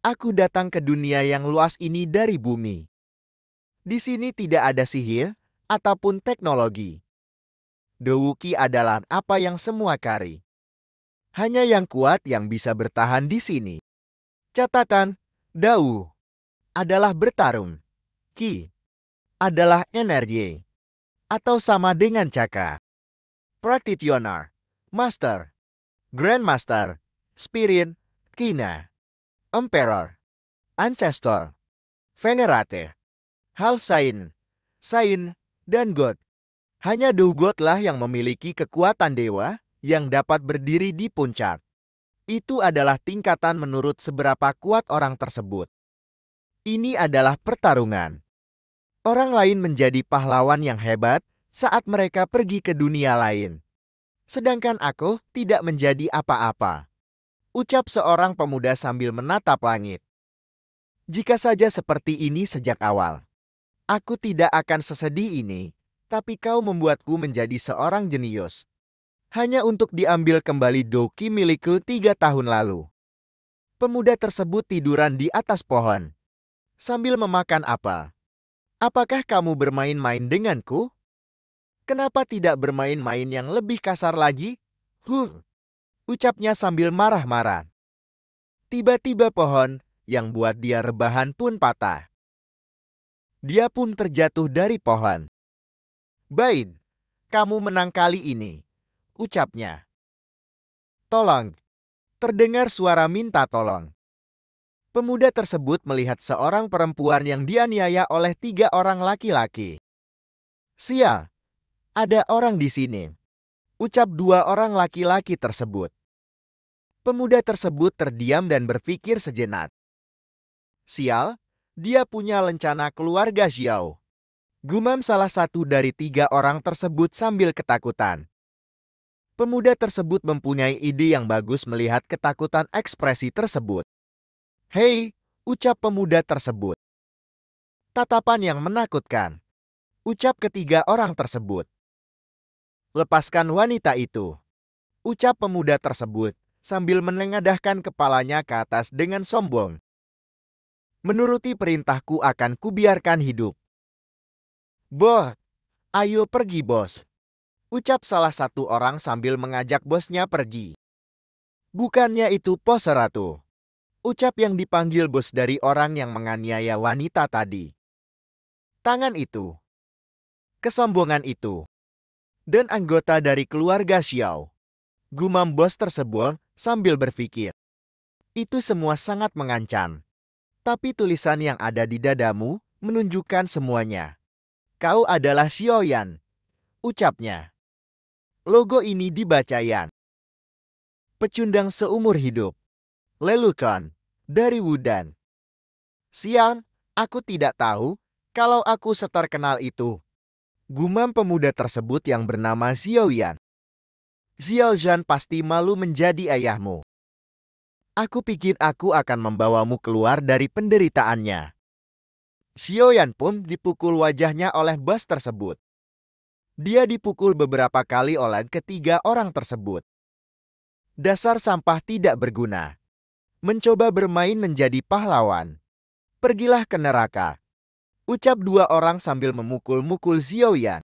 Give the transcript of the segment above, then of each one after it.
Aku datang ke dunia yang luas ini dari bumi. Di sini tidak ada sihir ataupun teknologi. Dowuki adalah apa yang semua kari. Hanya yang kuat yang bisa bertahan di sini. Catatan, Dao adalah bertarung. Ki adalah energi. Atau sama dengan Caka. Practitioner, Master, Grandmaster, Spirit, Kina, Emperor, Ancestor, Venerate, Half Saint, Saint, dan God. Hanya God lah yang memiliki kekuatan dewa yang dapat berdiri di puncak. Itu adalah tingkatan menurut seberapa kuat orang tersebut. Ini adalah pertarungan. Orang lain menjadi pahlawan yang hebat saat mereka pergi ke dunia lain. Sedangkan aku tidak menjadi apa-apa. Ucap seorang pemuda sambil menatap langit. Jika saja seperti ini sejak awal, aku tidak akan sesedih ini, tapi kau membuatku menjadi seorang jenius. Hanya untuk diambil kembali doki milikku 3 tahun lalu. Pemuda tersebut tiduran di atas pohon, sambil memakan apel. Apakah kamu bermain-main denganku? Kenapa tidak bermain-main yang lebih kasar lagi? Ucapnya sambil marah-marah. Tiba-tiba pohon yang buat dia rebahan pun patah. Dia pun terjatuh dari pohon. Bain, kamu menang kali ini, ucapnya. Tolong, terdengar suara minta tolong. Pemuda tersebut melihat seorang perempuan yang dianiaya oleh 3 orang laki-laki. Sial, ada orang di sini, ucap 2 orang laki-laki tersebut. Pemuda tersebut terdiam dan berpikir sejenak. Sial, dia punya lencana keluarga Xiao. Gumam salah satu dari 3 orang tersebut sambil ketakutan. Pemuda tersebut mempunyai ide yang bagus melihat ketakutan ekspresi tersebut. Hei, ucap pemuda tersebut. Tatapan yang menakutkan, ucap ketiga orang tersebut. Lepaskan wanita itu, ucap pemuda tersebut sambil menengadahkan kepalanya ke atas dengan sombong. Menuruti perintahku akan kubiarkan hidup. Boh, ayo pergi bos, ucap salah satu orang sambil mengajak bosnya pergi. Bukannya itu pose ratu, ucap yang dipanggil bos dari orang yang menganiaya wanita tadi. Tangan itu, kesombongan itu, dan anggota dari keluarga Xiao. Gumam bos tersebut sambil berpikir. Itu semua sangat mengancam. Tapi tulisan yang ada di dadamu menunjukkan semuanya. Kau adalah Xiaoyan, ucapnya. Logo ini dibaca Yan. Pecundang seumur hidup. Lelucon, dari Wudan. Siang, aku tidak tahu kalau aku seterkenal itu. Gumam pemuda tersebut yang bernama Xiaoyan. Xiaozhan pasti malu menjadi ayahmu. Aku pikir aku akan membawamu keluar dari penderitaannya. Xiaoyan pun dipukul wajahnya oleh bos tersebut. Dia dipukul beberapa kali oleh ketiga orang tersebut. Dasar sampah tidak berguna. Mencoba bermain menjadi pahlawan. Pergilah ke neraka, ucap 2 orang sambil memukul-mukul Xiaoyan.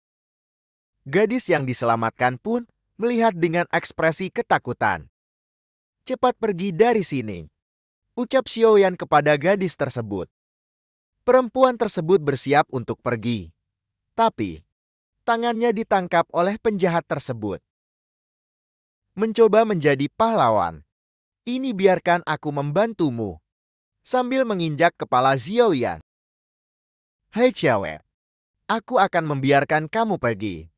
Gadis yang diselamatkan pun melihat dengan ekspresi ketakutan. Cepat pergi dari sini, ucap Xiaoyan kepada gadis tersebut. Perempuan tersebut bersiap untuk pergi. Tapi, tangannya ditangkap oleh penjahat tersebut. Mencoba menjadi pahlawan. Ini biarkan aku membantumu. Sambil menginjak kepala Xiaoyan. Hai cewek, aku akan membiarkan kamu pergi.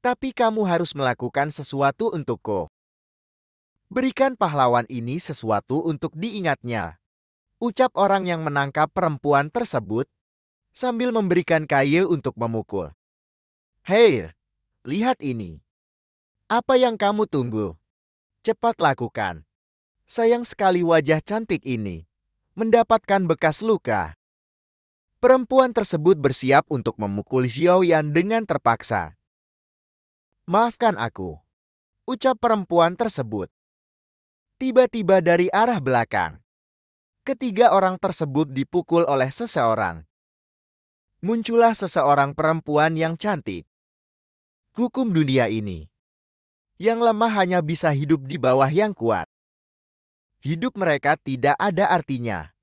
Tapi kamu harus melakukan sesuatu untukku. Berikan pahlawan ini sesuatu untuk diingatnya, ucap orang yang menangkap perempuan tersebut sambil memberikan kayu untuk memukul. Hei, lihat ini. Apa yang kamu tunggu? Cepat lakukan. Sayang sekali wajah cantik ini mendapatkan bekas luka. Perempuan tersebut bersiap untuk memukul Xiaoyan dengan terpaksa. Maafkan aku, ucap perempuan tersebut. Tiba-tiba dari arah belakang, Ketiga orang tersebut dipukul oleh seseorang. Muncullah seseorang perempuan yang cantik. Hukum dunia ini. Yang lemah hanya bisa hidup di bawah yang kuat. Hidup mereka tidak ada artinya.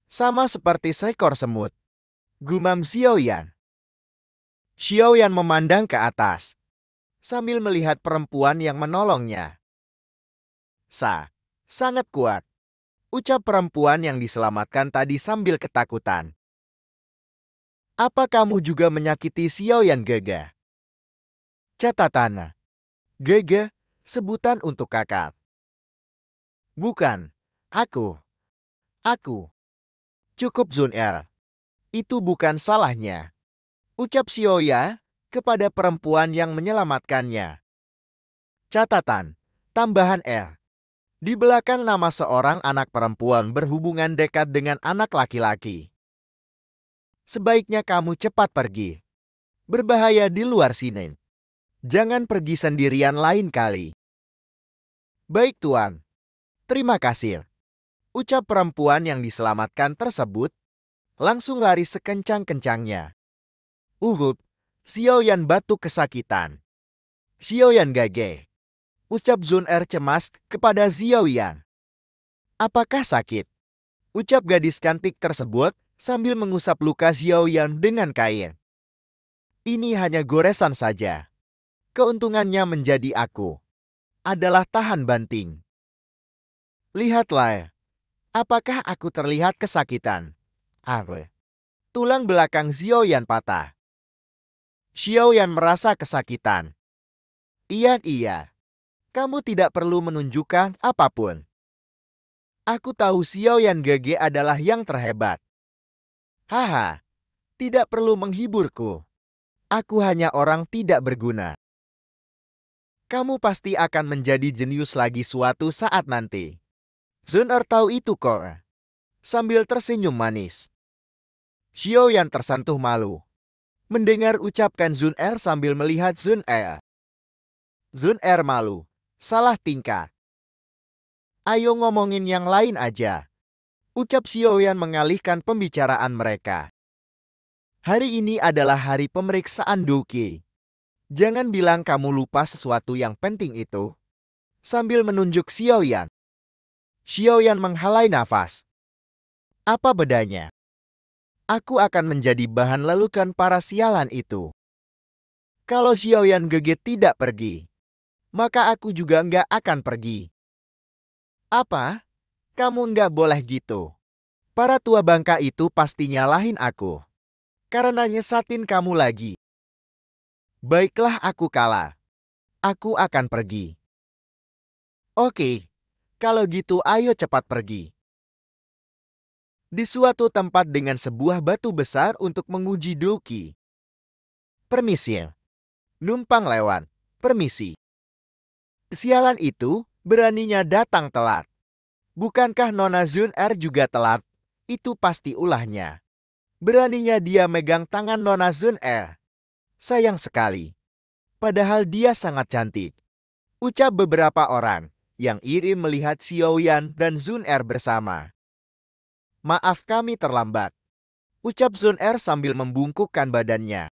Sama seperti seekor semut. Gumam Xiaoyan. Xiaoyan memandang ke atas, sambil melihat perempuan yang menolongnya. Sangat kuat, ucap perempuan yang diselamatkan tadi sambil ketakutan. Apa kamu juga menyakiti Xiaoyan Gege? Catatan. Gege, sebutan untuk kakak. Bukan, aku. Cukup Zun-Er. Itu bukan salahnya, ucap Xiaoya kepada perempuan yang menyelamatkannya. Catatan, tambahan R. Di belakang nama seorang anak perempuan berhubungan dekat dengan anak laki-laki. Sebaiknya kamu cepat pergi. Berbahaya di luar sini. Jangan pergi sendirian lain kali. Baik tuan. Terima kasih. Ucap perempuan yang diselamatkan tersebut, langsung lari sekencang-kencangnya. Xiaoyan batuk kesakitan. Xiaoyan gage. Ucap Zun-Er cemas kepada Xiaoyan. Apakah sakit? Ucap gadis cantik tersebut sambil mengusap luka Xiaoyan dengan kain. Ini hanya goresan saja. Keuntungannya menjadi aku adalah tahan banting. Lihatlah, apakah aku terlihat kesakitan? Tulang belakang Xiaoyan patah. Xiaoyan merasa kesakitan. Iya. Kamu tidak perlu menunjukkan apapun. Aku tahu Xiaoyan Gege adalah yang terhebat. Haha, tidak perlu menghiburku. Aku hanya orang tidak berguna. Kamu pasti akan menjadi jenius lagi suatu saat nanti. Zun-Er tahu itu kok. Sambil tersenyum manis. Xiaoyan tersentuh malu mendengar ucapkan Zun-Er sambil melihat Zun-Er. Zun-Er malu. Salah tingkah. Ayo ngomongin yang lain aja, ucap Xiaoyan mengalihkan pembicaraan mereka. Hari ini adalah hari pemeriksaan Douqi. Jangan bilang kamu lupa sesuatu yang penting itu. Sambil menunjuk Xiaoyan. Xiaoyan menghalai nafas. Apa bedanya? Aku akan menjadi bahan lelukan para sialan itu. Kalau Xiaoyan Gege tidak pergi, maka aku juga nggak akan pergi. Apa? Kamu nggak boleh gitu. Para tua bangka itu pasti nyalahin aku. Karena nyesatin kamu lagi. Baiklah aku kalah. Aku akan pergi. Oke, kalau gitu ayo cepat pergi. Di suatu tempat dengan sebuah batu besar untuk menguji Douqi. Permisi. Numpang lewat. Permisi. Sialan itu beraninya datang telat. Bukankah Nona Zun-Er juga telat? Itu pasti ulahnya. Beraninya dia megang tangan Nona Zun-Er. Sayang sekali. Padahal dia sangat cantik. Ucap beberapa orang yang iri melihat Xiaoyan dan Zun-Er bersama. Maaf kami terlambat. Ucap Zun-Er sambil membungkukkan badannya.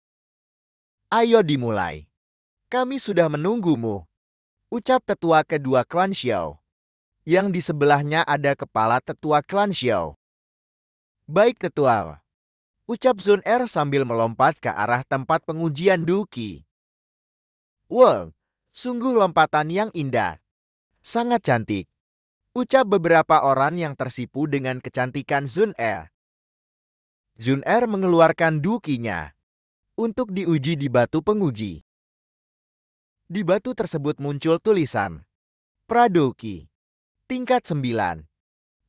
Ayo dimulai. Kami sudah menunggumu. Ucap tetua kedua klan Xiao. Yang di sebelahnya ada kepala tetua klan Xiao. Baik tetua. Ucap Zun-Er sambil melompat ke arah tempat pengujian Douqi. Wow, sungguh lompatan yang indah. Sangat cantik. Ucap beberapa orang yang tersipu dengan kecantikan Zun-Er. Zun-Er mengeluarkan Douqi-nya untuk diuji di batu penguji. Di batu tersebut muncul tulisan Pra-Douqi, tingkat 9,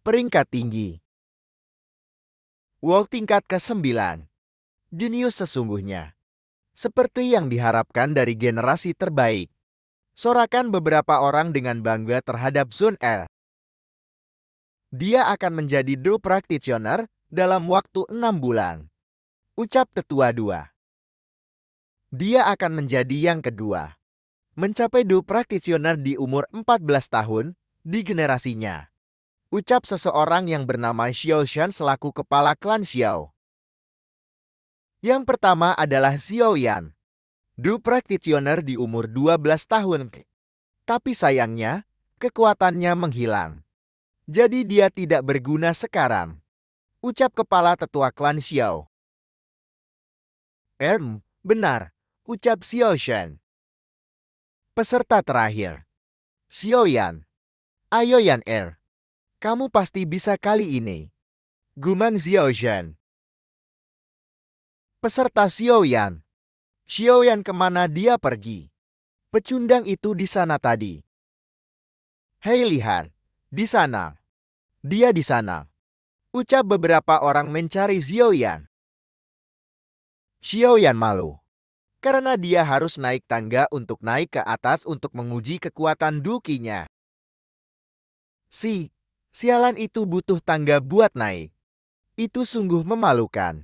peringkat tinggi. Wow, tingkat ke-9. Jenius sesungguhnya. Seperti yang diharapkan dari generasi terbaik. Sorakan beberapa orang dengan bangga terhadap Zun-Er. Dia akan menjadi Do Practitioner dalam waktu 6 bulan. Ucap tetua 2. Dia akan menjadi yang kedua. Mencapai Do Practitioner di umur 14 tahun di generasinya. Ucap seseorang yang bernama Xiao Shan selaku kepala klan Xiao. Yang pertama adalah Xiao Yan. Du practitioner di umur 12 tahun. Tapi sayangnya, kekuatannya menghilang. Jadi dia tidak berguna sekarang. Ucap kepala tetua klan Xiao. Benar. Ucap Xiao Shan. Peserta terakhir. Xiao Yan. Ayo Yan kamu pasti bisa kali ini. Gumam Xiao Shan. Peserta Xiao Yan. Xiao Yan kemana dia pergi? Pecundang itu di sana tadi. Hei lihat, di sana. Dia di sana. Ucap beberapa orang mencari Xiao Yan. Xiao Yan malu. Karena dia harus naik tangga untuk naik ke atas untuk menguji kekuatan dukinya. Sialan itu butuh tangga buat naik. Itu sungguh memalukan.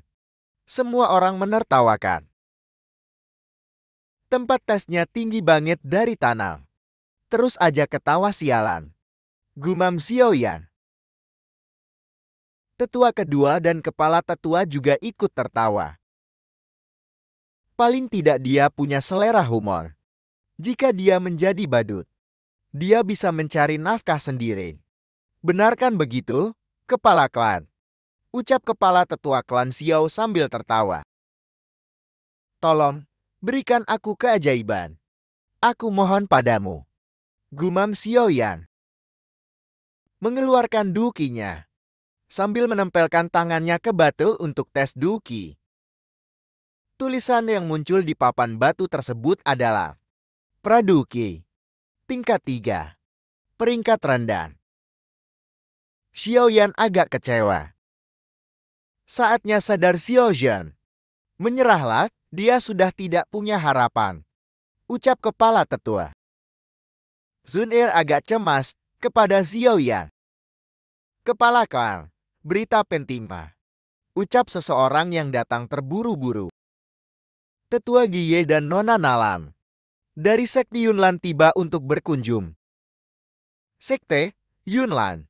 Semua orang menertawakan. Tempat tesnya tinggi banget dari tanah. Terus aja ketawa sialan. Gumam Xiao Yan. Tetua kedua dan kepala tetua juga ikut tertawa. Paling tidak dia punya selera humor. Jika dia menjadi badut, dia bisa mencari nafkah sendiri. Benarkan begitu, kepala klan? Ucap kepala tetua klan Xiao sambil tertawa. Tolong, berikan aku keajaiban. Aku mohon padamu. Gumam Xiao Yan. Mengeluarkan dukinya. Sambil menempelkan tangannya ke batu untuk tes duki. Tulisan yang muncul di papan batu tersebut adalah Praduki. Tingkat 3. Peringkat rendah. Xiao Yan agak kecewa. Saatnya sadar Xiao Yan. Menyerahlah, dia sudah tidak punya harapan. Ucap kepala tetua. Zun'er agak cemas kepada Xiao Yan. Kepala klan, berita penting Pak. Ucap seseorang yang datang terburu-buru. Tetua Giye dan Nona Nalan dari Sekte Yunlan tiba untuk berkunjung. Sekte Yunlan.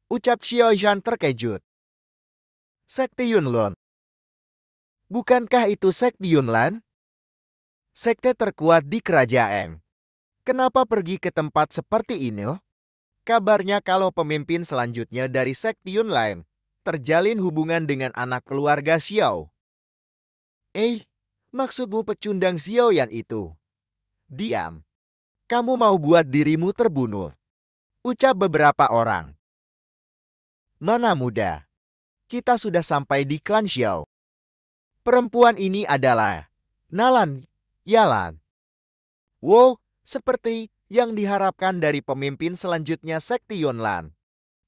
Ucap Xiao Yan terkejut. Sekte Yunlan. Bukankah itu Sekte Yunlan? Sekte terkuat di kerajaan. Kenapa pergi ke tempat seperti ini? Kabarnya kalau pemimpin selanjutnya dari Sekte Yunlan terjalin hubungan dengan anak keluarga Xiao. Maksudmu pecundang Xiao Yan itu? Diam. Kamu mau buat dirimu terbunuh. Ucap beberapa orang. Mana muda. Kita sudah sampai di klan Xiao. Perempuan ini adalah Nalan Yalan. Wow, seperti yang diharapkan dari pemimpin selanjutnya Sekte Yunlan.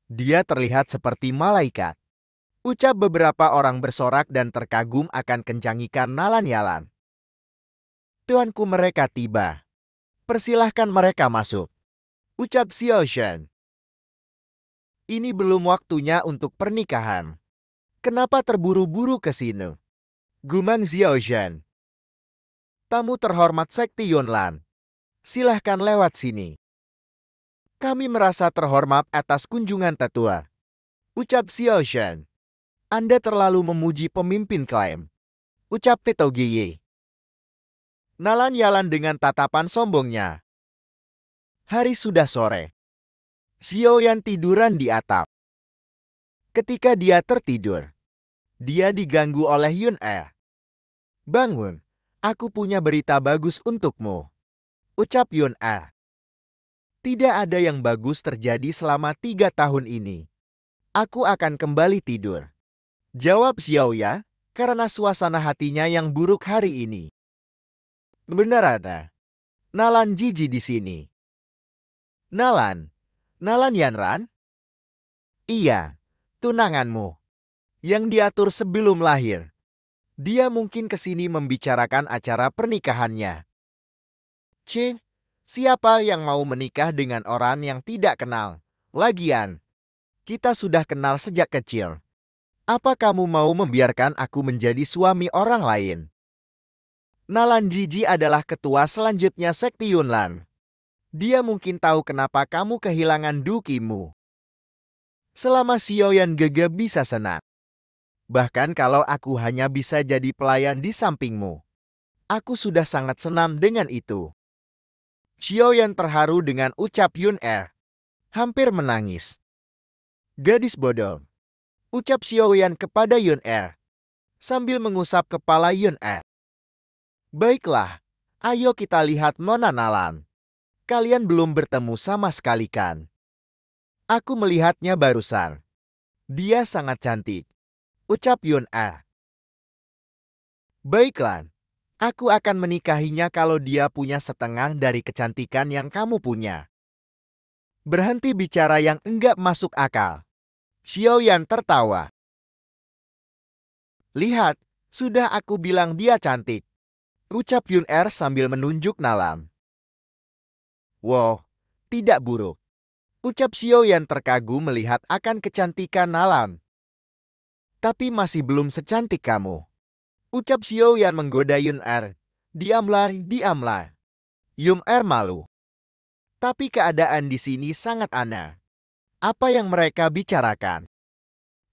Dia terlihat seperti malaikat. Ucap beberapa orang bersorak dan terkagum akan kencangikan Nalan Yalan. Tuanku, mereka tiba. Persilahkan mereka masuk. Ucap Xiao Shan. Ini belum waktunya untuk pernikahan. Kenapa terburu-buru ke sini? Gumam Xiao Shan. Tamu terhormat Sekte Yunlan. Silahkan lewat sini. Kami merasa terhormat atas kunjungan tetua. Ucap Xiao Shan. Anda terlalu memuji pemimpin klaim. Ucap Teto Giye. Nalan Yalan dengan tatapan sombongnya. Hari sudah sore. Xiao Yan tiduran di atap. Ketika dia tertidur, dia diganggu oleh Yun Er. Bangun, aku punya berita bagus untukmu. Ucap Yun Er. Tidak ada yang bagus terjadi selama 3 tahun ini. Aku akan kembali tidur. Jawab Xiao Ya, karena suasana hatinya yang buruk hari ini. Benar ada. Nalan Jiji di sini. Nalan Yanran? Iya, tunanganmu. Yang diatur sebelum lahir. Dia mungkin kesini membicarakan acara pernikahannya. Siapa yang mau menikah dengan orang yang tidak kenal? Lagian, kita sudah kenal sejak kecil. Apa kamu mau membiarkan aku menjadi suami orang lain? Nalan Jiji adalah ketua selanjutnya Sekte Yunlan. Dia mungkin tahu kenapa kamu kehilangan dukimu. Selama Xiaoyan Gege bisa senang. Bahkan kalau aku hanya bisa jadi pelayan di sampingmu, aku sudah sangat senang dengan itu. Xiaoyan terharu dengan ucap Yun Er, hampir menangis. Gadis bodoh, ucap Xiaoyan kepada Yun Er, sambil mengusap kepala Yun Er. Baiklah, ayo kita lihat Nona Nalan. Kalian belum bertemu sama sekali kan? Aku melihatnya barusan. Dia sangat cantik, ucap Yun Er. Baiklah, aku akan menikahinya kalau dia punya setengah dari kecantikan yang kamu punya. Berhenti bicara yang enggak masuk akal. Xiaoyan tertawa. Lihat, sudah aku bilang dia cantik, ucap Yun Er sambil menunjuk Nalan. Wow, tidak buruk, ucap Xiaoyan terkagum melihat akan kecantikan Nalan. Tapi masih belum secantik kamu, ucap Xiaoyan menggoda Yun Er. Diamlah, diamlah. Yun Er malu. Tapi keadaan di sini sangat aneh. Apa yang mereka bicarakan?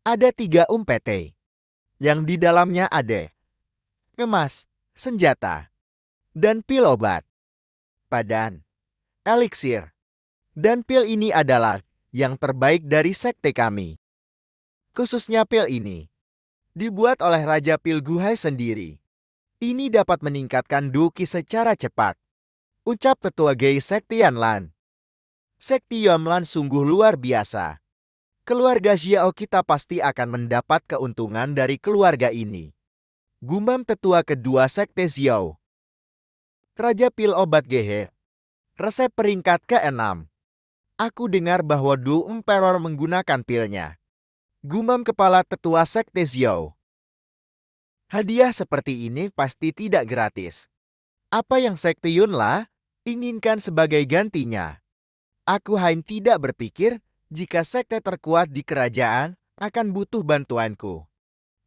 Ada 3 umpete. Yang di dalamnya ada emas, senjata, dan pil obat. Padan, eliksir, dan pil ini adalah yang terbaik dari sekte kami. Khususnya pil ini dibuat oleh Raja Pil Guhai sendiri. Ini dapat meningkatkan Duki secara cepat, ucap Ketua Gei Sekti Yanlan. Sekti Yanlan sungguh luar biasa. Keluarga Xiao kita pasti akan mendapat keuntungan dari keluarga ini, gumam tetua kedua Sekte Xiao. Raja Pil Obat Gehe. Resep peringkat ke-6. Aku dengar bahwa Du Emperor menggunakan pilnya, gumam kepala tetua Sekte Xiao. Hadiah seperti ini pasti tidak gratis. Apa yang Sekte Yunla inginkan sebagai gantinya? Aku hanya tidak berpikir jika sekte terkuat di kerajaan akan butuh bantuanku,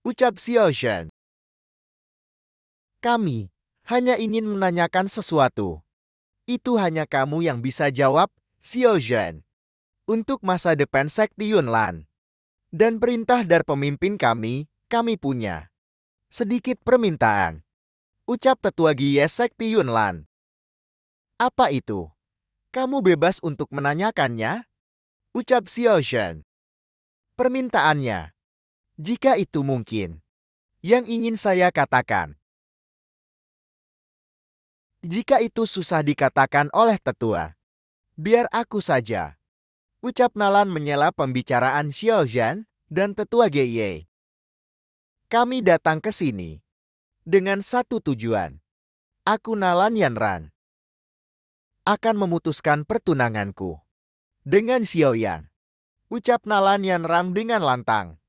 ucap Xiao Shen. Kami hanya ingin menanyakan sesuatu. Itu hanya kamu yang bisa jawab, Xiao Shen. Untuk masa depan Sekte Yunlan dan perintah dari pemimpin kami punya sedikit permintaan, ucap Tetua Gie Sekte Yunlan. Apa itu? Kamu bebas untuk menanyakannya, ucap Xiao Shen. Permintaannya, jika itu mungkin, yang ingin saya katakan. Jika itu susah dikatakan oleh tetua, biar aku saja, ucap Nalan menyela pembicaraan Xiao Shen dan Tetua Geye. Kami datang ke sini dengan satu tujuan. Aku Nalan Yanran akan memutuskan pertunanganku dengan Xiaoyan, ucap Nalan Yanran dengan lantang.